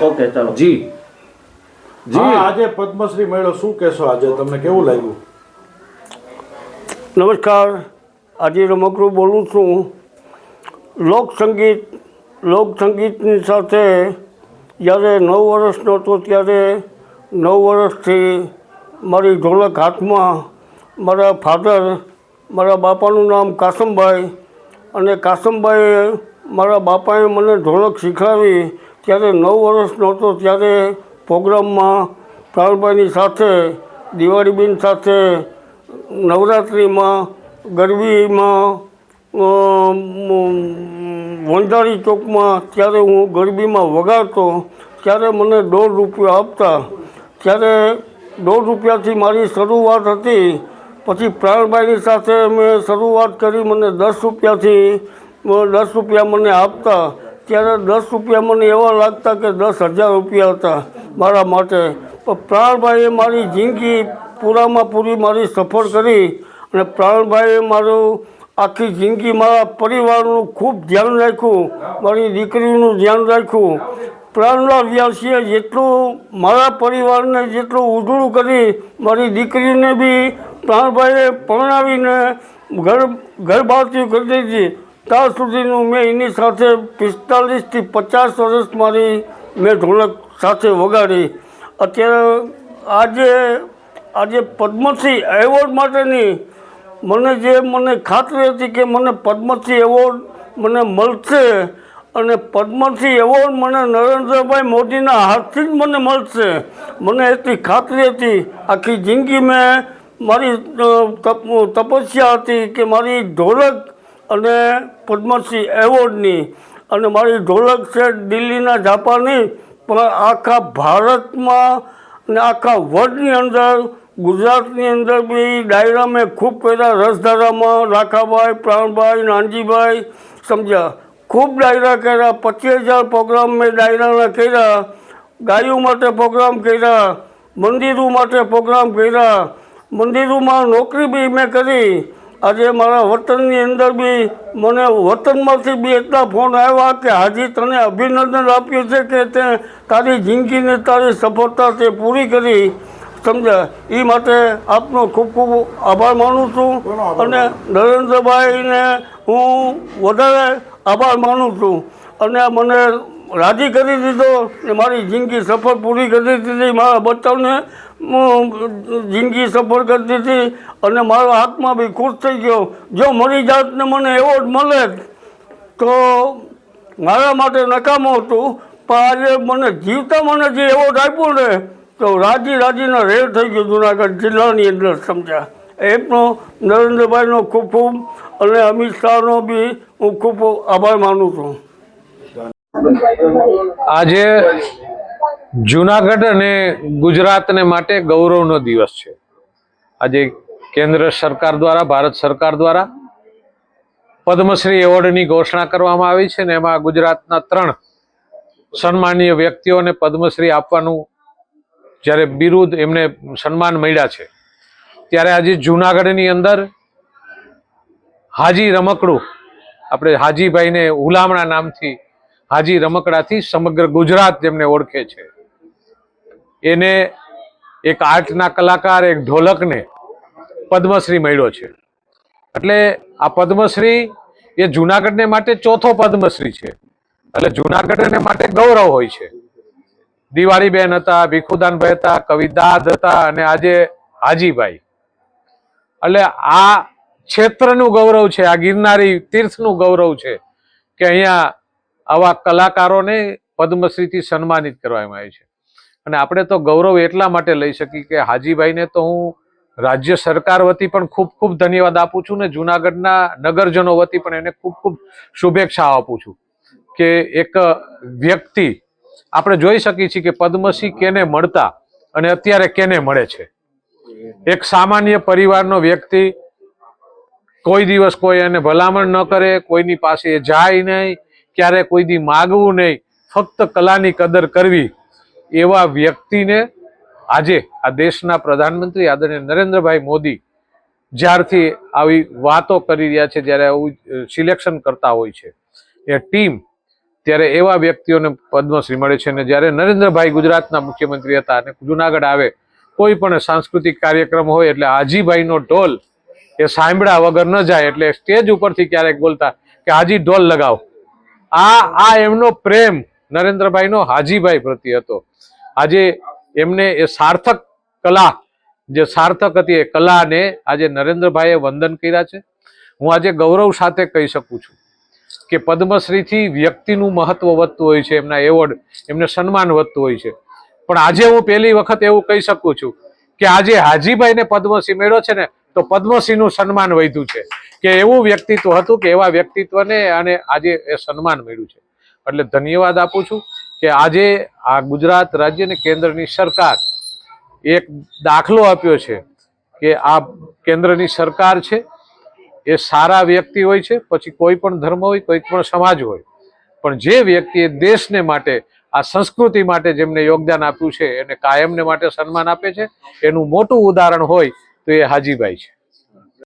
Okay ચાલો. જી જી આજે પદ્મશ્રી મળ્યો, શું કહેશો? આજે તમને કેવું લાગ્યું? નમસ્કાર, આજે રમકડું બોલું છું. લોકસંગીતની સાથે જ્યારે 9 વર્ષનો હતો ત્યારે 9 વર્ષથી મારી ઢોલક હાથમાં. મારા ફાધર, મારા બાપાનું નામ કાસમભાઈ, અને કાસમભાઈએ મારા બાપાએ મને ઢોલક શીખવાડી. ત્યારે 9 વર્ષનો હતો ત્યારે પ્રોગ્રામમાં પ્રાણભાઈની સાથે, દિવાળીબેન સાથે, નવરાત્રિમાં, ગરબીમાં, વંજારી ચોકમાં ત્યારે હું ગરબીમાં વગાડતો. ત્યારે મને ₹1.5 આપતા. ત્યારે ₹1.5થી મારી શરૂઆત હતી. પછી પ્રાણભાઈની સાથે મેં શરૂઆત કરી. મને ₹10 મને આપતા. ત્યારે ₹10 મને એવા લાગતા કે 10,000 હતા મારા માટે. પણ પ્રાણભાઈએ મારી જિંદગી પૂરામાં પૂરી મારી સફળ કરી. અને પ્રાણભાઈએ મારું આખી જિંદગી મારા પરિવારનું ખૂબ ધ્યાન રાખ્યું, મારી દીકરીનું ધ્યાન રાખ્યું. પ્રાણલાલ વ્યાસીએ જેટલું મારા પરિવારને જેટલું ઉજળું કરી, મારી દીકરીને બી પ્રાણભાઈએ પરણાવીને ઘર બહારથી કરી દીધી. ત્યાં સુધીનું મેં એની સાથે 45થી 50 વર્ષ મારી મેં ઢોલક સાથે વગાડી. અત્યારે આજે પદ્મશ્રી એવોર્ડ માટેની મને ખાતરી હતી કે મને પદ્મશ્રી એવોર્ડ મને મળશે. અને પદ્મશ્રી એવોર્ડ મને નરેન્દ્રભાઈ મોદીના હાથથી જ મને મળશે. મને એટલી ખાતરી હતી. આખી જિંદગી મેં મારી તપસ્યા હતી કે મારી ઢોલક અને પદ્મશ્રી એવોર્ડની. અને મારી ઢોલક છે દિલ્હીના જાપાની, પણ આખા ભારતમાં અને આખા વર્લ્ડની અંદર, ગુજરાતની અંદર બી ડાયરા મેં ખૂબ કર્યા. રસધારામાં રાખાભાઈ, પ્રાણભાઈ, નાનજીભાઈ, સમજ્યા, ખૂબ ડાયરા કર્યા. 25,000 પ્રોગ્રામ મેં ડાયરાના કર્યા. ગાયો માટે પ્રોગ્રામ કર્યા, મંદિરો માટે પ્રોગ્રામ કર્યા. મંદિરોમાં નોકરી બી મેં કરી. આજે મારા વતનની અંદર બી મને વતનમાંથી બી એટલા ફોન આવ્યા કે હાજી તને અભિનંદન આપ્યું છે કે તે તારી જિંદગીને તારી સફળતા તે પૂરી કરી. સમજ્યા, એ માટે આપનો ખૂબ ખૂબ આભાર માનું છું. અને નરેન્દ્રભાઈને હું વધારે આભાર માનું છું. અને મને રાજી કરી દીધો ને મારી જિંદગી સફળ પૂરી કરી દીધી. મારા બચ્ચાને જિંદગી સફળ કરી દીધી. અને મારા હાથમાં બી ખુશ થઈ ગયો. જો મારી જાતને મને એવોર્ડ મળે તો મારા માટે નકામું હતું. પણ આજે મને જીવતા મને જે એવોર્ડ આપ્યો ને તો રાજીના રેડ થઈ ગયો જુનાગઢ જિલ્લાની અંદર. સમજ્યા, એમનો નરેન્દ્રભાઈનો ખૂબ ખૂબ અને અમિત શાહનો બી હું ખૂબ આભાર માનું છું. આજે જુનાગઢ અને ગુજરાતને માટે ગૌરવનો દિવસ છે. આજે કેન્દ્ર સરકાર દ્વારા, ભારત સરકાર દ્વારા પદ્મશ્રી એવોર્ડની ઘોષણા કરવામાં આવી છે ને એમાં ગુજરાતના 3 સન્માનીય વ્યક્તિઓને પદ્મશ્રી આપવાનું જ્યારે બિરુદ એમને સન્માન મળ્યા છે. ત્યારે આજે જુનાગઢની અંદર હાજી રમકડું, આપણે હાજીભાઈને હુલામણા નામથી હાજી રમકડાથી સમગ્ર ગુજરાત જેમને ઓળખે છે, એને એક આર્ટના કલાકાર, એક ઢોલકને પદ્મશ્રી મળ્યો છે. એટલે આ પદ્મશ્રી એ જુનાગઢને માટે 4થો પદ્મશ્રી છે. એટલે જુનાગઢને માટે ગૌરવ હોય છે. દિવાળીબેન હતા, ભીખુદાનભાઈ હતા, કવિદાદ હતા અને આજે હાજીભાઈ. એટલે આ ક્ષેત્રનું ગૌરવ છે, આ ગિરનારી તીર્થનું ગૌરવ છે કે અહીંયા આવા કલાકારોને પદ્મશ્રીથી સન્માનિત કરવામાં આવે છે. અને આપણે તો ગૌરવ એટલા માટે લઈ શકીએ કે હાજીભાઈને તો હું રાજ્ય સરકાર વતી પણ ખૂબ ખૂબ ધન્યવાદ આપું છું ને જુનાગઢના નગરજનો વતી પણ એને ખૂબ ખૂબ શુભેચ્છા આપું છું કે એક વ્યક્તિ આપણે જોઈ શકીએ છીએ કે પદ્મશ્રી કેને મળતા અને અત્યારે કેને મળે છે. એક સામાન્ય પરિવારનો વ્યક્તિ કોઈ દિવસ કોઈ એને ભલામણ ન કરે, કોઈની પાસે જાય નહીં, ક્યારે કોઈ દી માગવું નહીં, ફક્ત કલાની કદર કરવી, એવા વ્યક્તિને આજે આ દેશના પ્રધાનમંત્રી આદરણીય નરેન્દ્રભાઈ મોદી જ્યારથી આવી વાતો કરી રહ્યા છે, જ્યારે આવું સિલેક્શન કરતા હોય છે, એ ટીમ ત્યારે એવા વ્યક્તિઓને પદ્મશ્રી મળે છે. અને જ્યારે નરેન્દ્રભાઈ ગુજરાતના મુખ્યમંત્રી હતા અને જુનાગઢ આવે કોઈ પણ સાંસ્કૃતિક કાર્યક્રમ હોય એટલે હાજીભાઈનો ઢોલ એ સાંભળ્યા વગર ન જાય, એટલે સ્ટેજ ઉપરથી ક્યારેક બોલતા કે હાજી ઢોલ લગાવો. આ એમનો પ્રેમ નરેન્દ્રભાઈનો હાજીભાઈ પ્રત્યે હતો. આજે એમને એ સાર્થક કલા જે સાર્થક હતી એ કલાને આજે નરેન્દ્રભાઈએ વંદન કર્યા છે. હું આજે ગૌરવ સાથે કહી શકું છું કે પદ્મશ્રીથી વ્યક્તિનું મહત્વ વધતું હોય છે, એમના એવોર્ડ એમને સન્માન વધતું હોય છે. પણ આજે હું પહેલી વખત એવું કહી શકું છું કે આજે હાજીભાઈને પદ્મશ્રી મળ્યો છે ને તો પદ્મશ્રીનું સન્માન વધ્યું છે કે એવું વ્યક્તિત્વ હતું કે એવા વ્યક્તિત્વને અને આજે એ સન્માન મળ્યું છે. એટલે ધન્યવાદ આપું છું કે આજે આ ગુજરાત રાજ્ય અને કેન્દ્રની સરકાર એક દાખલો આપ્યો છે કે આ કેન્દ્રની સરકાર છે એ સારા વ્યક્તિ હોય છે, પછી કોઈ પણ ધર્મ હોય, કોઈ પણ સમાજ હોય, પણ જે વ્યક્તિએ દેશને માટે આ સંસ્કૃતિ માટે જેમને યોગદાન આપ્યું છે એને કાયમને માટે સન્માન આપે છે. એનું મોટું ઉદાહરણ હોય તો એ હાજીભાઈ છે.